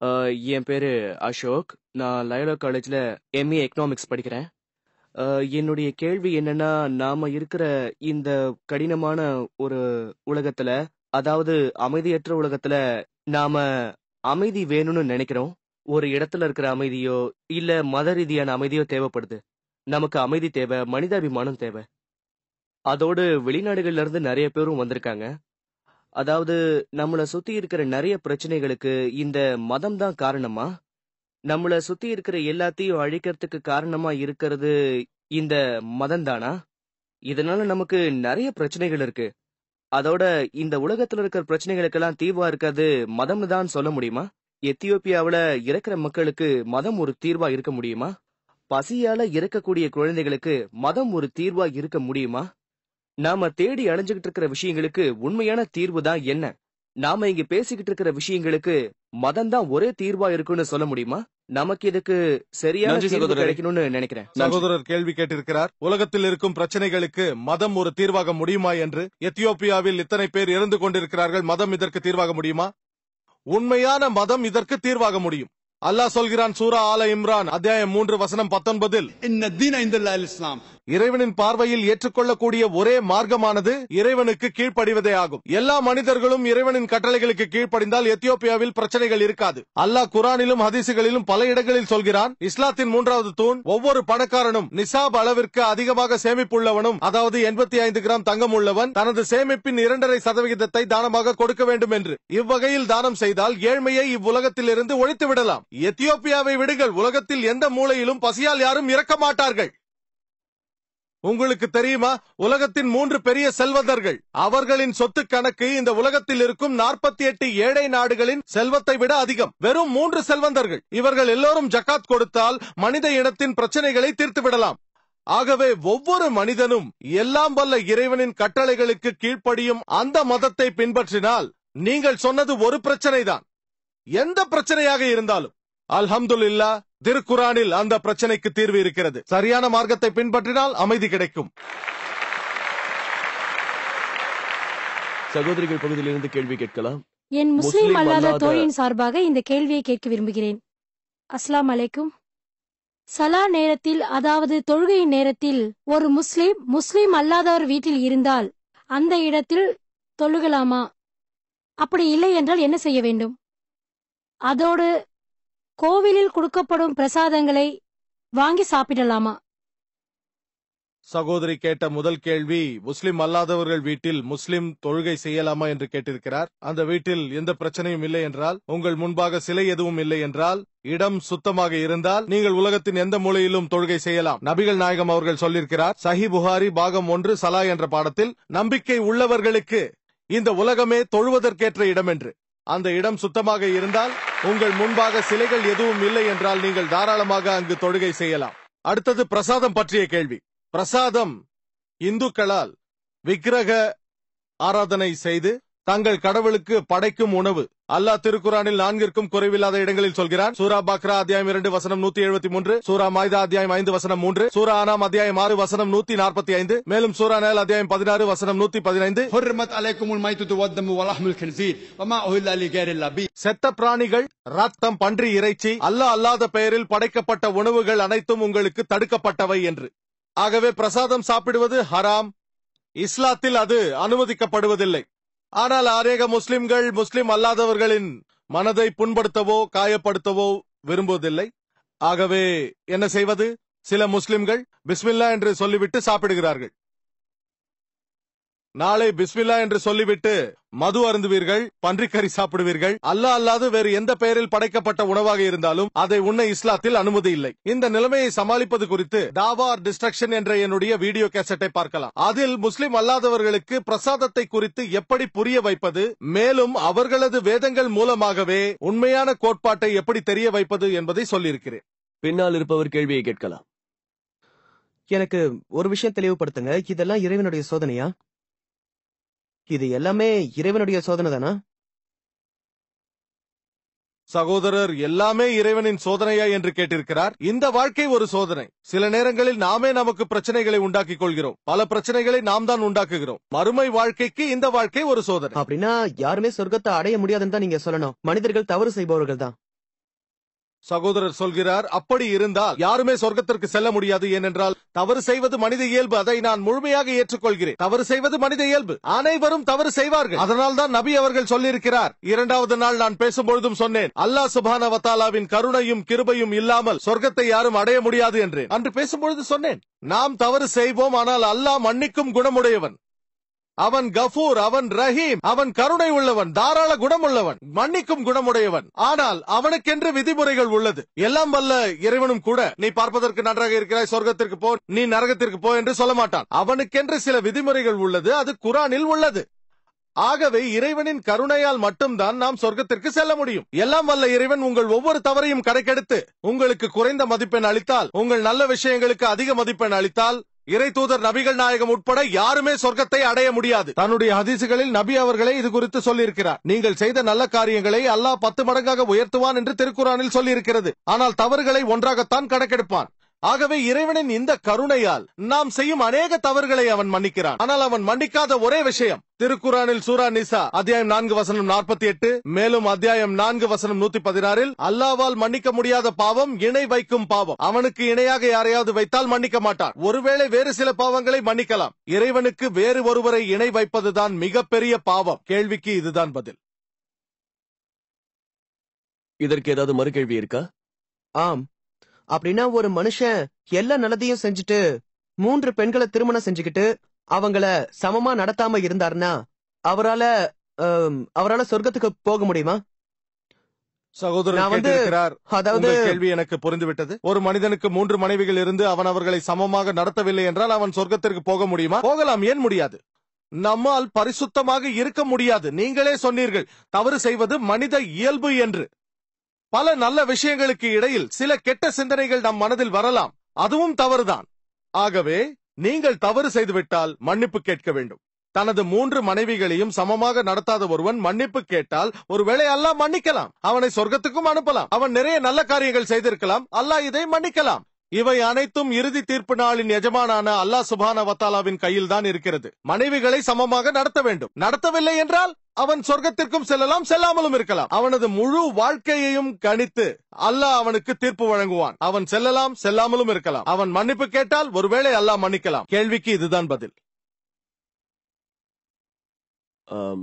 அ, என் பேரு அசோக். நான் லயோலா காலேஜ்ல எம்ஏ எக்கனாமிக்ஸ் படிக்கிறேன். அ, என்னுடைய கேள்வி என்னன்னா, நாம இருக்கிற இந்த கடினமான ஒரு உலகத்துல, அதாவது அமைதியற்ற உலகத்துல, நாம அமைதி வேணும்னு நினைக்கிறோம். ஒரு இடத்துல இருக்கிற அமைதியோ, இல்ல மத ரீதியான அமைதியோ தேவைப்படுது. நமக்கு அமைதி தேவை, மனிதாபிமானம் தேவை. அதோடு வெளிநாடுகள்ல இருந்து நிறைய பேரும் வந்திருக்காங்க. அதாவது நம்மள சுத்தி இருக்கிற நிறைய பிரச்சனைகளுக்கு இந்த மதம் தான் காரணமா? நம்மள சுத்தி இருக்கிற எல்லாத்தையும் அழிக்கிறதுக்கு காரணமா இருக்கிறது இந்த மதம் தானா? இதனால நமக்கு நிறைய பிரச்சனைகள் இருக்கு. அதோட இந்த உலகத்துல இருக்கிற பிரச்சனைகளுக்கெல்லாம் தீர்வா இருக்கிறது மதம்னு தான் சொல்ல முடியுமா? எத்தியோப்பியாவுல இறக்குற மக்களுக்கு மதம் ஒரு தீர்வா இருக்க முடியுமா? பசியால இறக்கக்கூடிய குழந்தைகளுக்கு மதம் ஒரு தீர்வா இருக்க முடியுமா? நாம தேடி அலைஞ்சுகிட்டு இருக்கிற விஷயங்களுக்கு உண்மையான தீர்வு தான் என்ன? நாம இங்க பேசிக்கிட்டு இருக்கிற விஷயங்களுக்கு மதம் தான் ஒரே தீர்வா இருக்குன்னு சொல்ல முடியுமா? நமக்கு இதுக்கு சரியான நன்றி தீர்வு சகோதரரே. கிடைக்கணும்னு நினைக்கிறேன். சகோதரர் கேள்வி கேட்டிருக்கிறார். உலகத்தில் இருக்கும் பிரச்சனைகளுக்கு மதம் ஒரு தீர்வாக முடியுமா என்று. எத்தியோப்பியாவில் இத்தனை பேர் இறந்து கொண்டிருக்கிறார்கள். மதம் இதற்கு தீர்வாக முடியுமா? உண்மையான மதம் இதற்கு தீர்வாக முடியும். அல்லாஹ் சொல்கிறான் சூரா ஆல இம்ரான் அத்தியாயம் 3 வசனம் 19 إن الدين عند الله الإسلام. இறைவனின் பார்வையில் ஏற்றுக்கொள்ளக்கூடிய ஒரே மார்க்கமானது இறைவனுக்கு கீழ்ப்படிவதே ஆகும். எல்லா மனிதர்களும் இறைவனின் கட்டளைகளுக்கு கீழ்ப்படிந்தால் எத்தியோப்பியாவில் பிரச்சனைகள் இருக்காது. அல்லாஹ் குரானிலும் ஹதீசுகளிலும் பல இடங்களில் சொல்கிறான், இஸ்லாத்தின் 3வது தூண் ஒவ்வொரு பணக்காரனும் நிசாப் அளவிற்கு அதிகமாக சேமிப்புள்ளவனும், அதாவது 85 கிராம் தங்கம் உள்ளவன் தனது சேமிப்பின் 2.5% தானமாக கொடுக்க வேண்டும் என்று. இவ்வகையில் தானம் செய்தால் ஏழ்மையை இவ்வுலகத்தில் இருந்து ஒழித்து விடலாம். எத்தியோப்பியாவை விடுங்கள், உலகத்தில் எந்த மூலையிலும் பசியால் யாரும் இறக்க மாட்டார்கள். உங்களுக்கு தெரியுமா, உலகத்தின் 3 பெரிய செல்வந்தர்கள், அவர்களின் சொத்து கணக்கு இந்த உலகத்தில் இருக்கும் 48 ஏழை நாடுகளின் செல்வத்தை விட அதிகம். வெறும் 3 செல்வந்தர்கள். இவர்கள் எல்லோரும் ஜக்காத் கொடுத்தால் மனித இனத்தின் பிரச்சனைகளை தீர்த்து விடலாம். ஆகவே ஒவ்வொரு மனிதனும் எல்லாம் வல்ல இறைவனின் கட்டளைகளுக்கு கீழ்ப்படியும் அந்த மதத்தை பின்பற்றினால், நீங்கள் சொன்னது ஒரு பிரச்சனைதான், எந்த பிரச்சனையாக இருந்தாலும் அல்ஹம்துலில்லாஹ் திருக்குரானில் அந்த பிரச்சனைக்கு தீர்வு இருக்கிறது. சரியான மார்க்கத்தை பின்பற்றினால் அமைதி கிடைக்கும். சகோதரிகள் பகுதியிலிருந்து கேள்வி கேட்கலாம். என் முஸ்லிம் அல்லாத அல்லாத தோழியின் சார்பாக இந்த கேள்வியை கேட்க விரும்புகிறேன். அஸ்ஸலாமு அலைக்கும். சலா நேரத்தில், அதாவது தொழுகையின் நேரத்தில் ஒரு முஸ்லிம் அல்லாதவர் வீட்டில் இருந்தால் அந்த இடத்தில் தொழுகலாமா? அப்படி இல்லை என்றால் என்ன செய்ய வேண்டும்? அதோடு கோவிலில் கொடுக்கப்படும் பிரசாதங்களை வாங்கி சாப்பிடலாமா? சகோதரி கேட்ட முதல் கேள்வி, முஸ்லிம் அல்லாதவர்கள் வீட்டில் முஸ்லிம் தொழுகை செய்யலாமா என்று கேட்டிருக்கிறார். அந்த வீட்டில் எந்த பிரச்சனையும் இல்லை என்றால், உங்கள் முன்பாக சிலை எதுவும் இல்லை என்றால், இடம் சுத்தமாக இருந்தால் நீங்கள் உலகத்தின் எந்த மூலையிலும் தொழுகை செய்யலாம். நபிகள் நாயகம் அவர்கள் சொல்லியிருக்கிறார், சஹி புகாரி பாகம் 1 சலா என்ற பாடத்தில், நம்பிக்கை உள்ளவர்களுக்கு இந்த உலகமே தொழுவதற்கேற்ற இடம் என்று. அந்த இடம் சுத்தமாக இருந்தால், உங்கள் முன்பாக சிலைகள் எதுவும் இல்லை என்றால் நீங்கள் தாராளமாக அங்கு தொழுகை செய்யலாம். அடுத்தது பிரசாதம் பற்றிய கேள்வி. பிரசாதம் இந்துக்களால் விக்கிரக ஆராதனை செய்து தங்கள் கடவுளுக்கு படைக்கும் உணவு. அல்லாஹ் திருக்குரானில் 4ற்கும் குறைவில்லாத இடங்களில் சொல்கிறான். சூரா பக்ரா அத்தியாயம் 2 வசனம் 173, சூரா மாய்தா அத்தியாயம் 5 வசனம் 3, சூரா ஆனாம் அத்தியாயம் 6 வசனம் 145, மேலும் சூரா நஹல் அத்தியாயம் 16 வசனம் 115. حرمت عليكم الميتة والدم ولحم الخنزير وما أهل لغير الله به. செத்த பிராணிகள், ரத்தம், பன்றி இறைச்சி, அல்லாஹ் அல்லாத பெயரில் படைக்கப்பட்ட உணவுகள் அனைத்தும் உங்களுக்கு தடுக்கப்பட்டவை என்று. ஆகவே பிரசாதம் சாப்பிடுவது ஹராம். இஸ்லாத்தில் அது அனுமதிக்கப்படுவதில்லை. ஆனால் அநேக முஸ்லிம்கள் முஸ்லிம் அல்லாதவர்களின் மனதை புண்படுத்தவோ காயப்படுத்தவோ விரும்புவதில்லை. ஆகவே என்ன செய்வது? சில முஸ்லிம்கள் பிஸ்மில்லா என்று சொல்லிவிட்டு சாப்பிடுகிறார்கள். நாளை பிஸ்மில்லா என்று சொல்லிவிட்டு மது அருந்துவீர்கள், பன்றிக்கறி சாப்பிடுவீர்கள். அல்லாஹ் அல்லாது வேறு எந்த பெயரில் படைக்கப்பட்ட உணவாக இருந்தாலும் அதை உண்ண இஸ்லாத்தில் அனுமதி இல்லை. இந்த நிலைமையை சமாளிப்பது குறித்து தாவா ஆர் டிஸ்ட்ரக்ஷன் என்ற என்னுடைய வீடியோ கேசட்டை பார்க்கலாம். அதில் முஸ்லிம் அல்லாதவர்களுக்கு பிரசாதத்தை குறித்து எப்படி புரிய வைப்பது, மேலும் அவர்களது வேதங்கள் மூலமாகவே உண்மையான கோட்பாட்டை எப்படி தெரிய வைப்பது என்பதை சொல்லியிருக்கிறேன். பின்னால் இருப்பவர் கேள்வியை கேட்கலாம். எனக்கு ஒரு விஷயம் தெளிவுபடுத்துங்க. இதெல்லாம் இறைவனுடைய சோதனையா? இது எல்லாமே இறைவனுடைய சோதனை தானா? சகோதரர் எல்லாமே இறைவனின் சோதனையா என்று கேட்டிருக்கிறார். இந்த வாழ்க்கை ஒரு சோதனை. சில நேரங்களில் நாமே நமக்கு பிரச்சனைகளை உண்டாக்கிக் கொள்கிறோம். பல பிரச்சனைகளை நாம் தான் உண்டாக்குகிறோம். மறுமை வாழ்க்கைக்கு இந்த வாழ்க்கை ஒரு சோதனை. அப்படின்னா யாருமே சொர்க்கத்தை அடைய முடியாதுன்னு தான் நீங்க சொல்லணும். மனிதர்கள் தவறு செய்பவர்கள் தான். சகோதரர் சொல்கிறார், அப்படி இருந்தால் யாருமே சொர்க்கத்திற்கு செல்ல முடியாது. ஏனென்றால் தவறு செய்வது மனித இயல்பு. அதை நான் முழுமையாக ஏற்றுக்கொள்கிறேன். தவறு செய்வது மனித இயல்பு. அனைவரும் தவறு செய்வார்கள். அதனால் தான் நபி அவர்கள் சொல்லியிருக்கிறார். இரண்டாவது நாள் நான் பேசும்பொழுதும் சொன்னேன், அல்லாஹ் சுப்ஹானஹு வ தஆலாவின் கருணையும் கிருபையும் இல்லாமல் சொர்க்கத்தை யாரும் அடைய முடியாது என்று. அன்று பேசும்பொழுது சொன்னேன், நாம் தவறு செய்வோம், ஆனால் அல்லாஹ் மன்னிக்கும் குணமுடையவன். அவன் கஃபூர், அவன் ரஹீம், அவன் கருணை உள்ளவன், தாராள குணமுள்ளவன், மன்னிக்கும் குணமுடையவன். ஆனால் அவனுக்கென்று விதிமுறைகள் உள்ளது. எல்லாம் வல்ல இறைவனும் கூட நீ பார்ப்பதற்கு நன்றாக இருக்கிறாய், சொர்க்கத்திற்கு போ, நீ நரகத்திற்கு போ என்று சொல்ல மாட்டான். அவனுக்கென்று சில விதிமுறைகள் உள்ளது. அது குர்ஆனில் உள்ளது. ஆகவே இறைவனின் கருணையால் மட்டும்தான் நாம் சொர்க்கத்திற்கு செல்ல முடியும். எல்லாம் வல்ல இறைவன் உங்கள் ஒவ்வொரு தவறையும் கணக்கெடுத்து உங்களுக்கு குறைந்த மதிப்பெண் அளித்தால், உங்கள் நல்ல விஷயங்களுக்கு அதிக மதிப்பெண் அளித்தால், இறை தூதர் நபிகள் நாயகம் உட்பட யாருமே சொர்க்கத்தை அடைய முடியாது. தன்னுடைய ஹதீசுகளில் நபி அவர்களே இது குறித்து சொல்லியிருக்கிறார். நீங்கள் செய்த நல்ல காரியங்களை அல்லாஹ் 10 மடங்காக உயர்த்துவான் என்று திருக்குர்ஆனில் சொல்லியிருக்கிறது. ஆனால் தவறுகளை ஒன்றாகத்தான் கணக்கெடுப்பான். ஆகவே இறைவனின் இந்த கருணையால் நாம் செய்யும் அநேக தவறுகளை அவன் மன்னிக்கிறான். ஆனால் அவன் மன்னிக்காத ஒரே விஷயம், திருக்குர்ஆனில் சூரா நிசா அத்தியாயம் 4 வசனம் 48, மேலும் அத்தியாயம் 4 வசனம் 116, அல்லாஹ்வால் மன்னிக்க முடியாத பாவம் இணை வைக்கும் பாவம். அவனுக்கு இணையாக யாரையாவது வைத்தால் மன்னிக்க மாட்டான். ஒருவேளை வேறு சில பாவங்களை மன்னிக்கலாம். இறைவனுக்கு வேறு ஒருவரை இணை வைப்பதுதான் மிகப்பெரிய பாவம். கேள்விக்கு இதுதான் பதில். இதற்கு ஏதாவது மறுகேள்வி இருக்கா? ஆம். அப்படின்னா ஒரு மனுஷன் எல்லா நல்லதையும் செஞ்சுட்டு 3 பெண்களை திருமணம் செஞ்சுக்கிட்டு அவங்கள சமமா நடத்தாம இருந்தாருன்னா அவரால சொர்க்கத்துக்கு போக முடியுமா? சகோதரர் கேட்டிருக்கிறார். உங்கள் கேள்வி எனக்கு புரிந்துவிட்டது. ஒரு மனிதனுக்கு 3 மனைவிகள் இருந்து அவன் அவர்களை சமமாக நடத்தவில்லை என்றால் அவன் சொர்க்கத்திற்கு போக முடியுமா? போகலாம். ஏன் முடியாது? நம்மால் பரிசுத்தமாக இருக்க முடியாது. நீங்களே சொன்னீர்கள், தவறு செய்வது மனித இயல்பு என்று. பல நல்ல விஷயங்களுக்கு இடையில் சில கெட்ட சிந்தனைகள் நம் மனதில் வரலாம். அதுவும் தவறுதான். ஆகவே நீங்கள் தவறு செய்துவிட்டால் மன்னிப்பு கேட்க வேண்டும். தனது 3 மனைவிகளையும் சமமாக நடத்தாத ஒருவன் மன்னிப்பு கேட்டால் ஒருவேளை அல்லாஹ் மன்னிக்கலாம். அவனை சொர்க்கத்துக்கும் அனுப்பலாம். அவன் நிறைய நல்ல காரியங்கள் செய்திருக்கலாம். அல்லாஹ் இதை மன்னிக்கலாம். இவை அனைத்தும் இறுதி தீர்ப்பு நாளின் எஜமானான அல்லாஹ் சுப்ஹானஹு வ தஆலாவின் கையில் தான் இருக்கிறது. மனைவிகளை சமமாக நடத்த வேண்டும். நடத்தவில்லை என்றால் அவன் சொர்க்கத்திற்கும் செல்லலாம், செல்லாமலும் இருக்கலாம். அவனது முழு வாழ்க்கையையும் கணித்து அல்லாஹ் அவனுக்கு தீர்ப்பு வழங்குவான். அவன் செல்லலாம், செல்லாமலும் இருக்கலாம். அவன் மன்னிப்பு கேட்டால் ஒருவேளை அல்லாஹ் மன்னிக்கலாம். கேள்விக்கு இதுதான் பதில்.